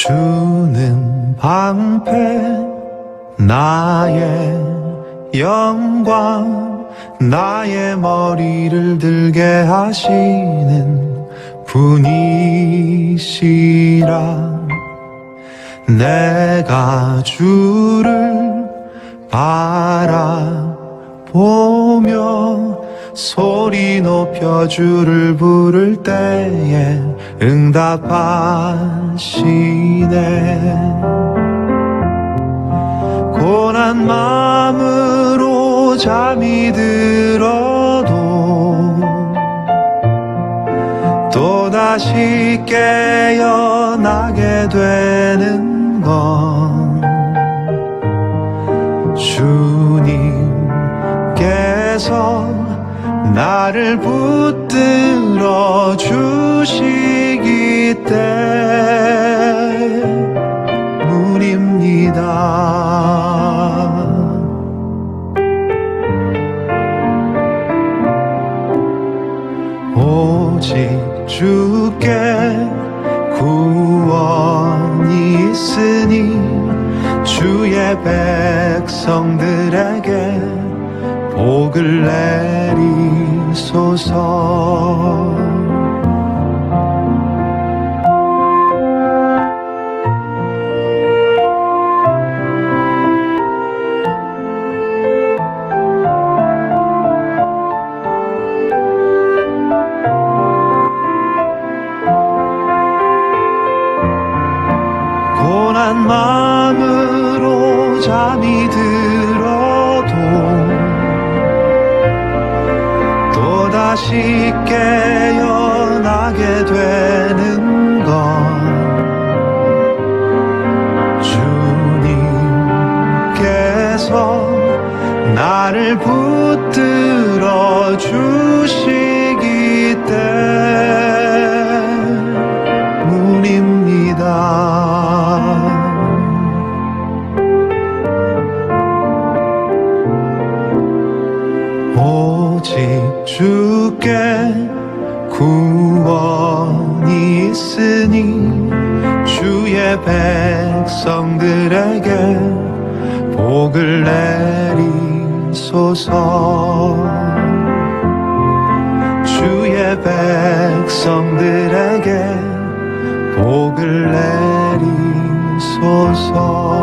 주는 방패 나의 영광 나의 머리를 들게 하시는 분이시라 내가 주를 바라보며 소리 높여 주를 부를 때에 응답하시네 고난 마음으로 잠이 들어도 또다시 깨어나게 되는 건 주님께서 나를 붙들어 주시기 때문입니다. 오직 주께 구원이 있으니 주의 백성들에게 복을 내리소서. 고난 마음으로 잠이 들어도 또다시 깨어나게 되는 건 주님께서 나를 붙들어 주시기 때문입니다. 오직 주께 구원이 있으니 주의 백성들에게 복을 내리소서. 주의 백성들에게 복을 내리소서.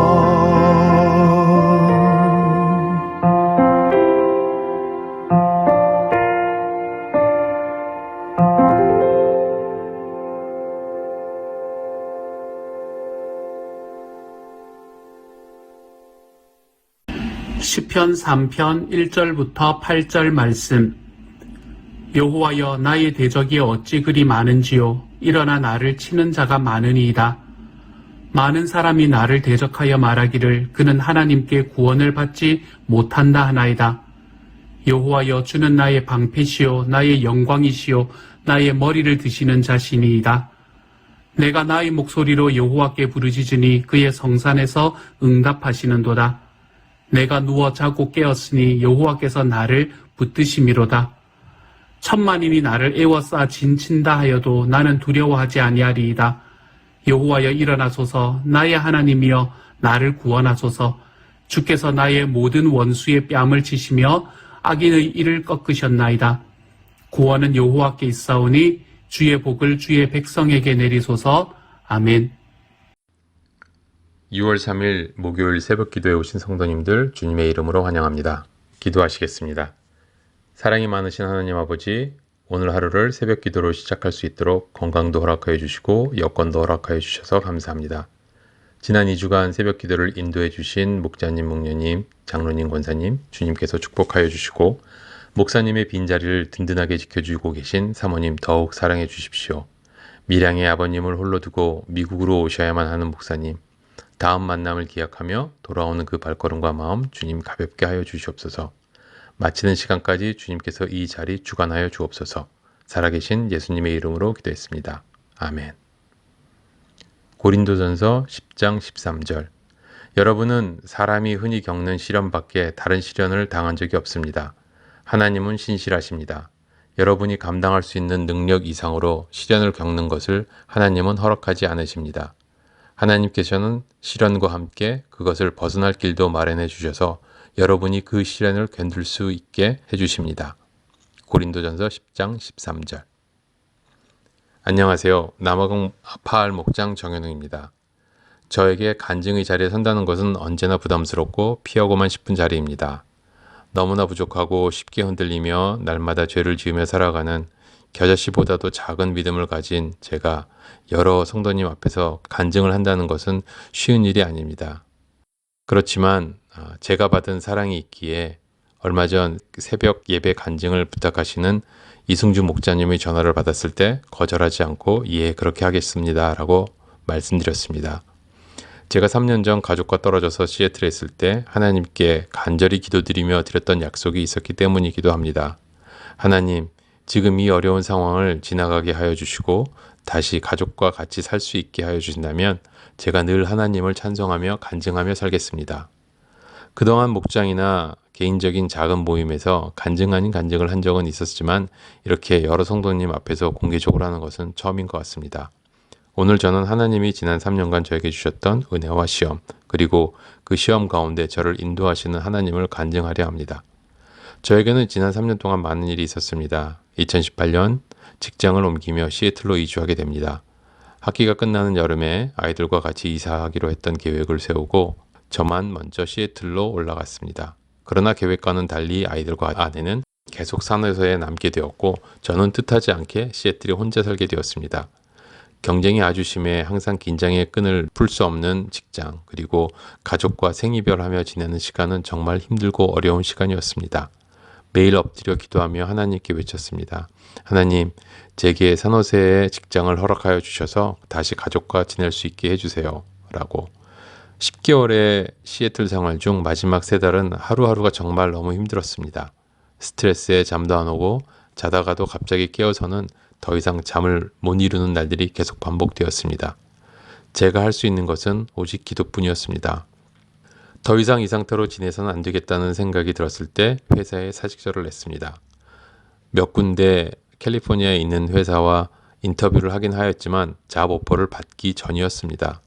시편 3편 1절부터 8절 말씀. 여호와여 나의 대적이 어찌 그리 많은지요. 일어나 나를 치는 자가 많으니이다. 많은 사람이 나를 대적하여 말하기를 그는 하나님께 구원을 받지 못한다 하나이다. 여호와여 주는 나의 방패시요 나의 영광이시요 나의 머리를 드시는 자시니이다. 내가 나의 목소리로 여호와께 부르짖으니 그의 성산에서 응답하시는도다. 내가 누워 자고 깨었으니 여호와께서 나를 붙드심이로다. 천만인이 나를 에워싸 진친다 하여도 나는 두려워하지 아니하리이다. 여호와여 일어나소서. 나의 하나님이여 나를 구원하소서. 주께서 나의 모든 원수의 뺨을 치시며 악인의 이를 꺾으셨나이다. 구원은 여호와께 있사오니 주의 복을 주의 백성에게 내리소서. 아멘. 6월 3일 목요일 새벽 기도에 오신 성도님들 주님의 이름으로 환영합니다. 기도하시겠습니다. 사랑이 많으신 하나님 아버지, 오늘 하루를 새벽 기도로 시작할 수 있도록 건강도 허락하여 주시고 여건도 허락하여 주셔서 감사합니다. 지난 2주간 새벽 기도를 인도해 주신 목자님, 목녀님, 장로님, 권사님 주님께서 축복하여 주시고 목사님의 빈자리를 든든하게 지켜주고 계신 사모님 더욱 사랑해 주십시오. 밀양의 아버님을 홀로 두고 미국으로 오셔야만 하는 목사님, 다음 만남을 기약하며 돌아오는 그 발걸음과 마음 주님 가볍게 하여 주시옵소서. 마치는 시간까지 주님께서 이 자리 주관하여 주옵소서. 살아계신 예수님의 이름으로 기도했습니다. 아멘. 고린도전서 10장 13절. 여러분은 사람이 흔히 겪는 시련 밖에 다른 시련을 당한 적이 없습니다. 하나님은 신실하십니다. 여러분이 감당할 수 있는 능력 이상으로 시련을 겪는 것을 하나님은 허락하지 않으십니다. 하나님께서는 시련과 함께 그것을 벗어날 길도 마련해 주셔서 여러분이 그 시련을 견딜 수 있게 해주십니다. 고린도전서 10장 13절. 안녕하세요. 남아공 파알 목장 정현웅입니다. 저에게 간증의 자리에 선다는 것은 언제나 부담스럽고 피하고만 싶은 자리입니다. 너무나 부족하고 쉽게 흔들리며 날마다 죄를 지으며 살아가는 겨자씨보다도 작은 믿음을 가진 제가 여러 성도님 앞에서 간증을 한다는 것은 쉬운 일이 아닙니다. 그렇지만 제가 받은 사랑이 있기에 얼마 전 새벽 예배 간증을 부탁하시는 이승주 목자님의 전화를 받았을 때 거절하지 않고 예, 그렇게 하겠습니다 라고 말씀드렸습니다. 제가 3년 전 가족과 떨어져서 시애틀에 있을 때 하나님께 간절히 기도드리며 드렸던 약속이 있었기 때문이기도 합니다. 하나님, 지금 이 어려운 상황을 지나가게 하여 주시고 다시 가족과 같이 살 수 있게 하여 주신다면 제가 늘 하나님을 찬송하며 간증하며 살겠습니다. 그동안 목장이나 개인적인 작은 모임에서 간증 아닌 간증을 한 적은 있었지만 이렇게 여러 성도님 앞에서 공개적으로 하는 것은 처음인 것 같습니다. 오늘 저는 하나님이 지난 3년간 저에게 주셨던 은혜와 시험, 그리고 그 시험 가운데 저를 인도하시는 하나님을 간증하려 합니다. 저에게는 지난 3년 동안 많은 일이 있었습니다. 2018년 직장을 옮기며 시애틀로 이주하게 됩니다. 학기가 끝나는 여름에 아이들과 같이 이사하기로 했던 계획을 세우고 저만 먼저 시애틀로 올라갔습니다. 그러나 계획과는 달리 아이들과 아내는 계속 산호에서 남게 되었고 저는 뜻하지 않게 시애틀에 혼자 살게 되었습니다. 경쟁이 아주 심해 항상 긴장의 끈을 풀 수 없는 직장, 그리고 가족과 생이별하며 지내는 시간은 정말 힘들고 어려운 시간이었습니다. 매일 엎드려 기도하며 하나님께 외쳤습니다. 하나님, 제게 산호세의 직장을 허락하여 주셔서 다시 가족과 지낼 수 있게 해주세요. 라고. 10개월의 시애틀 생활 중 마지막 3달은 하루하루가 정말 너무 힘들었습니다. 스트레스에 잠도 안 오고 자다가도 갑자기 깨어서는 더 이상 잠을 못 이루는 날들이 계속 반복되었습니다. 제가 할 수 있는 것은 오직 기도뿐이었습니다. 더 이상 이 상태로 지내서는 안 되겠다는 생각이 들었을 때 회사에 사직서를 냈습니다. 몇 군데 캘리포니아에 있는 회사와 인터뷰를 하긴 하였지만 잡 오퍼를 받기 전이었습니다.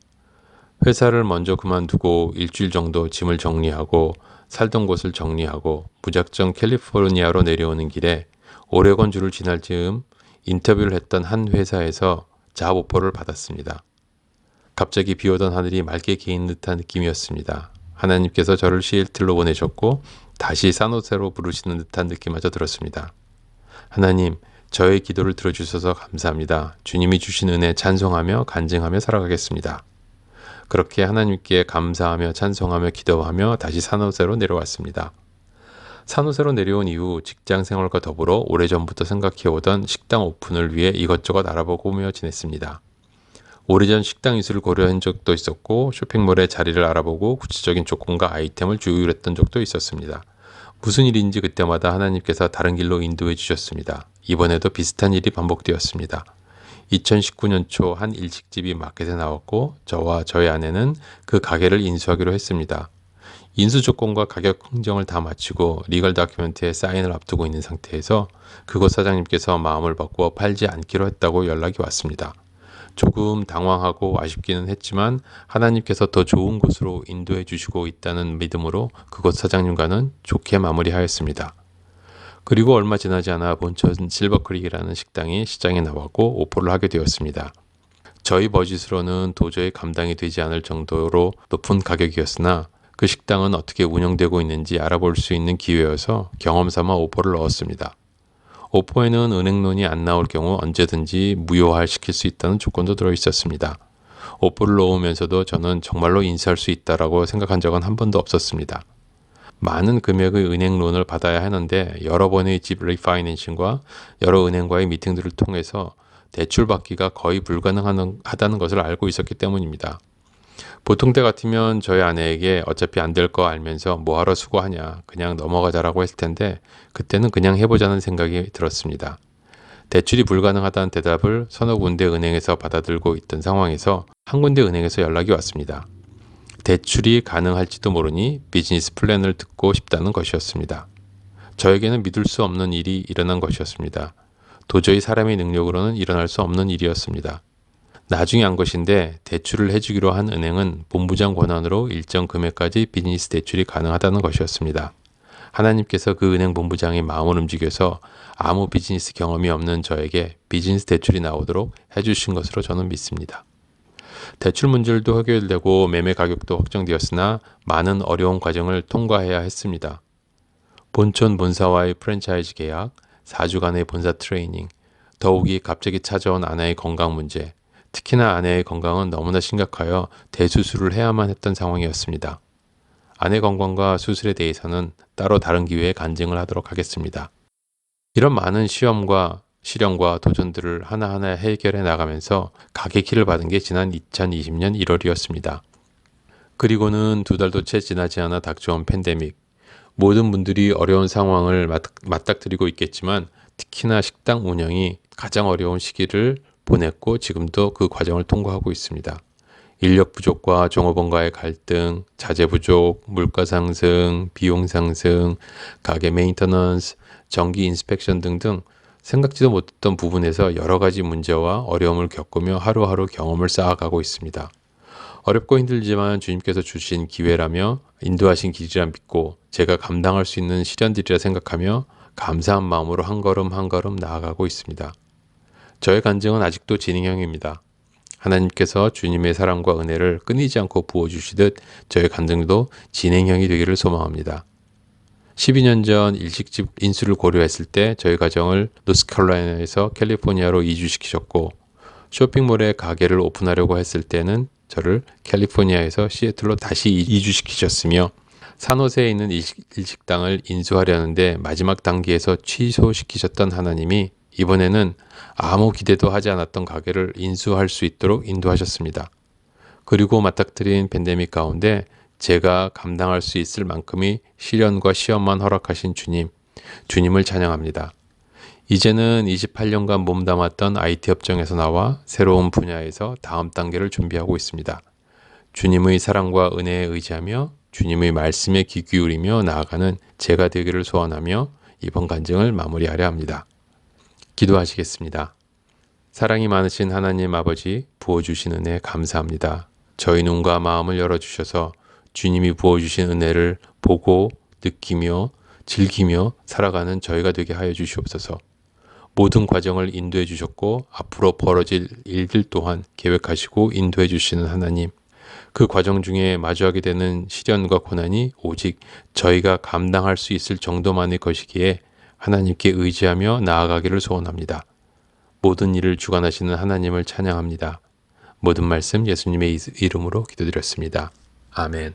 회사를 먼저 그만두고 일주일 정도 짐을 정리하고 살던 곳을 정리하고 무작정 캘리포니아로 내려오는 길에 오레곤 주를 지날 즈음 인터뷰를 했던 한 회사에서 잡 오퍼를 받았습니다. 갑자기 비오던 하늘이 맑게 개인 듯한 느낌이었습니다. 하나님께서 저를 시애틀로 보내셨고 다시 산호세로 부르시는 듯한 느낌마저 들었습니다. 하나님, 저의 기도를 들어주셔서 감사합니다. 주님이 주신 은혜 찬송하며 간증하며 살아가겠습니다. 그렇게 하나님께 감사하며 찬송하며 기도하며 다시 산호세로 내려왔습니다. 산호세로 내려온 이후 직장 생활과 더불어 오래전부터 생각해오던 식당 오픈을 위해 이것저것 알아보며 지냈습니다. 오래전 식당 이수를 고려한 적도 있었고 쇼핑몰에 자리를 알아보고 구체적인 조건과 아이템을 조율했던 적도 있었습니다. 무슨 일인지 그때마다 하나님께서 다른 길로 인도해 주셨습니다. 이번에도 비슷한 일이 반복되었습니다. 2019년 초 한 일식집이 마켓에 나왔고 저와 저희 아내는 그 가게를 인수하기로 했습니다. 인수 조건과 가격 흥정을 다 마치고 리걸 다큐멘트에 사인을 앞두고 있는 상태에서 그곳 사장님께서 마음을 바꾸어 팔지 않기로 했다고 연락이 왔습니다. 조금 당황하고 아쉽기는 했지만 하나님께서 더 좋은 곳으로 인도해 주시고 있다는 믿음으로 그곳 사장님과는 좋게 마무리하였습니다. 그리고 얼마 지나지 않아 본천 실버크릭이라는 식당이 시장에 나왔고 오퍼를 하게 되었습니다. 저희 버짓으로는 도저히 감당이 되지 않을 정도로 높은 가격이었으나 그 식당은 어떻게 운영되고 있는지 알아볼 수 있는 기회여서 경험 삼아 오퍼를 넣었습니다. 오퍼에는 은행론이 안 나올 경우 언제든지 무효화시킬 수 있다는 조건도 들어있었습니다. 오퍼를 넣으면서도 저는 정말로 인수할 수 있다라고 생각한 적은 한 번도 없었습니다. 많은 금액의 은행론을 받아야 하는데 여러 번의 집 리파이낸싱과 여러 은행과의 미팅들을 통해서 대출받기가 거의 불가능하다는 것을 알고 있었기 때문입니다. 보통 때 같으면 저희 아내에게 어차피 안 될 거 알면서 뭐하러 수고하냐, 그냥 넘어가자라고 했을 텐데 그때는 그냥 해보자는 생각이 들었습니다. 대출이 불가능하다는 대답을 서너 군데 은행에서 받아들고 있던 상황에서 한 군데 은행에서 연락이 왔습니다. 대출이 가능할지도 모르니 비즈니스 플랜을 듣고 싶다는 것이었습니다. 저에게는 믿을 수 없는 일이 일어난 것이었습니다. 도저히 사람의 능력으로는 일어날 수 없는 일이었습니다. 나중에 한 것인데 대출을 해주기로 한 은행은 본부장 권한으로 일정 금액까지 비즈니스 대출이 가능하다는 것이었습니다. 하나님께서 그 은행 본부장의 마음을 움직여서 아무 비즈니스 경험이 없는 저에게 비즈니스 대출이 나오도록 해주신 것으로 저는 믿습니다. 대출 문제도 해결되고 매매 가격도 확정되었으나 많은 어려운 과정을 통과해야 했습니다. 본촌 본사와의 프랜차이즈 계약, 4주간의 본사 트레이닝, 더욱이 갑자기 찾아온 아내의 건강 문제, 특히나 아내의 건강은 너무나 심각하여 대수술을 해야만 했던 상황이었습니다. 아내 건강과 수술에 대해서는 따로 다른 기회에 간증을 하도록 하겠습니다. 이런 많은 시험과 시련과 도전들을 하나하나 해결해 나가면서 가게 키를 받은 게 지난 2020년 1월이었습니다. 그리고는 2달도 채 지나지 않아 닥쳐온 팬데믹. 모든 분들이 어려운 상황을 맞닥뜨리고 있겠지만 특히나 식당 운영이 가장 어려운 시기를 보냈고 지금도 그 과정을 통과하고 있습니다. 인력 부족과 종업원과의 갈등, 자재 부족, 물가 상승, 비용 상승, 가게 메인터넌스, 정기 인스펙션 등등 생각지도 못했던 부분에서 여러 가지 문제와 어려움을 겪으며 하루하루 경험을 쌓아가고 있습니다. 어렵고 힘들지만 주님께서 주신 기회라며 인도하신 길이라 믿고 제가 감당할 수 있는 시련들이라 생각하며 감사한 마음으로 한 걸음 한 걸음 나아가고 있습니다. 저의 간증은 아직도 진행형입니다. 하나님께서 주님의 사랑과 은혜를 끊이지 않고 부어주시듯 저의 간증도 진행형이 되기를 소망합니다. 12년 전 일식집 인수를 고려했을 때 저희 가정을 노스캐롤라이나에서 캘리포니아로 이주시키셨고 쇼핑몰에 가게를 오픈하려고 했을 때는 저를 캘리포니아에서 시애틀로 다시 이주시키셨으며 산호세에 있는 일식당을 인수하려는데 마지막 단계에서 취소시키셨던 하나님이 이번에는 아무 기대도 하지 않았던 가게를 인수할 수 있도록 인도하셨습니다. 그리고 맞닥뜨린 팬데믹 가운데 제가 감당할 수 있을 만큼의 시련과 시험만 허락하신 주님을 찬양합니다. 이제는 28년간 몸담았던 IT 업종에서 나와 새로운 분야에서 다음 단계를 준비하고 있습니다. 주님의 사랑과 은혜에 의지하며 주님의 말씀에 귀 기울이며 나아가는 제가 되기를 소원하며 이번 간증을 마무리하려 합니다. 기도하시겠습니다. 사랑이 많으신 하나님 아버지 부어주신 은혜 감사합니다. 저희 눈과 마음을 열어주셔서 주님이 부어주신 은혜를 보고 느끼며 즐기며 살아가는 저희가 되게 하여 주시옵소서. 모든 과정을 인도해 주셨고 앞으로 벌어질 일들 또한 계획하시고 인도해 주시는 하나님. 그 과정 중에 마주하게 되는 시련과 고난이 오직 저희가 감당할 수 있을 정도만의 것이기에 하나님께 의지하며 나아가기를 소원합니다. 모든 일을 주관하시는 하나님을 찬양합니다. 모든 말씀 예수님의 이름으로 기도드렸습니다. 아멘.